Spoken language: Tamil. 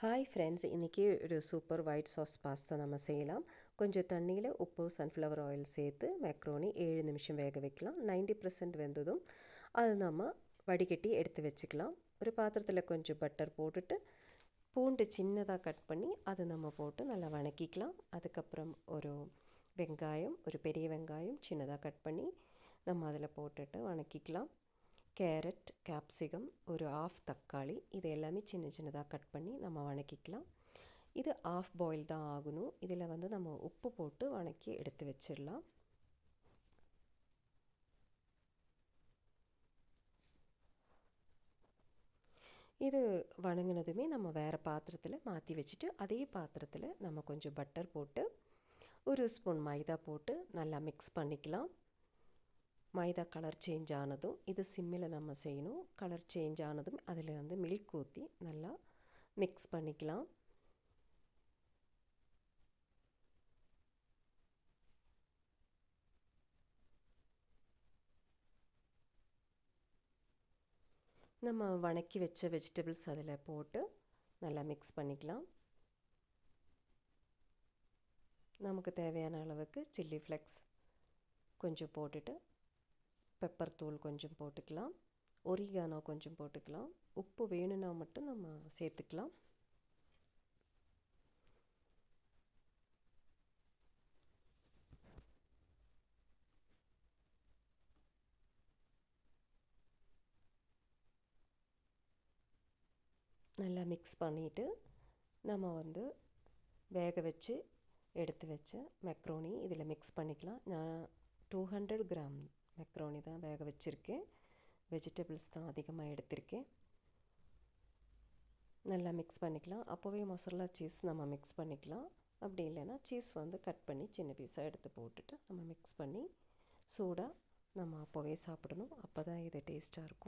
ஹாய் ஃப்ரெண்ட்ஸ், இன்றைக்கி ஒரு சூப்பர் ஒயிட் சாஸ் பாஸ்தா நம்ம செய்யலாம். கொஞ்சம் தண்ணியில் உப்பு சன்ஃப்ளவர் ஆயில் சேர்த்து மேக்ரோனி 7 நிமிஷம் வேக வைக்கலாம். 90% வெந்ததும் அது நம்ம வடிகட்டி எடுத்து வச்சுக்கலாம். ஒரு பாத்திரத்தில் கொஞ்சம் பட்டர் போட்டுட்டு பூண்டு சின்னதாக கட் பண்ணி அதை நம்ம போட்டு நல்லா வணக்கிக்கலாம். அதுக்கப்புறம் ஒரு பெரிய வெங்காயம் சின்னதாக கட் பண்ணி நம்ம அதில் போட்டுட்டு வணக்கிக்கலாம். கேரட், கேப்சிகம், ஒரு ஆஃப் தக்காளி, இது எல்லாமே சின்ன சின்னதாக கட் பண்ணி நம்ம வணக்கிக்கலாம். இது ஆஃப் பாயில் தான் ஆகணும். இதில் நம்ம உப்பு போட்டு வணக்கி எடுத்து வச்சிடலாம். இது வணங்கினதுமே நம்ம வேறு பாத்திரத்தில் மாற்றி வச்சுட்டு அதே பாத்திரத்தில் நம்ம கொஞ்சம் பட்டர் போட்டு ஒரு ஸ்பூன் மைதா போட்டு நல்லா மிக்ஸ் பண்ணிக்கலாம். மைதா கலர் சேஞ்ச் ஆனதும் இது சிம்மில் நம்ம செய்யணும். கலர் சேஞ்ச் ஆனதும் அதில் மில்க் ஊற்றி நல்லா மிக்ஸ் பண்ணிக்கலாம். நம்ம வணக்கி வச்ச வெஜிடபிள்ஸ் அதில் போட்டு நல்லா மிக்ஸ் பண்ணிக்கலாம். நமக்கு தேவையான அளவுக்கு சில்லி ஃப்ளெக்ஸ் கொஞ்சம் போட்டுட்டு பெப்பர் தூள் கொஞ்சம் போட்டுக்கலாம். ஒரிகானோ கொஞ்சம் போட்டுக்கலாம். உப்பு வேணும்னா மட்டும் நம்ம சேர்த்துக்கலாம். நல்லா மிக்ஸ் பண்ணிவிட்டு நம்ம வேக வச்சு எடுத்து வச்ச மெக்ரோனி இதில் மிக்ஸ் பண்ணிக்கலாம். நான் 200 கிராம் மெக்ரோனி தான் வேக வச்சுருக்கேன். வெஜிடபிள்ஸ் தான் அதிகமாக எடுத்திருக்கேன். நல்லா மிக்ஸ் பண்ணிக்கலாம். அப்போவே மொசரல்லா சீஸ் நம்ம மிக்ஸ் பண்ணிக்கலாம். அப்படி இல்லைன்னா சீஸ் கட் பண்ணி சின்ன பீஸாக எடுத்து போட்டுட்டு நம்ம மிக்ஸ் பண்ணி சூடாக நம்ம அப்போவே சாப்பிடணும். அப்போ தான் இது டேஸ்ட்டாக இருக்கும்.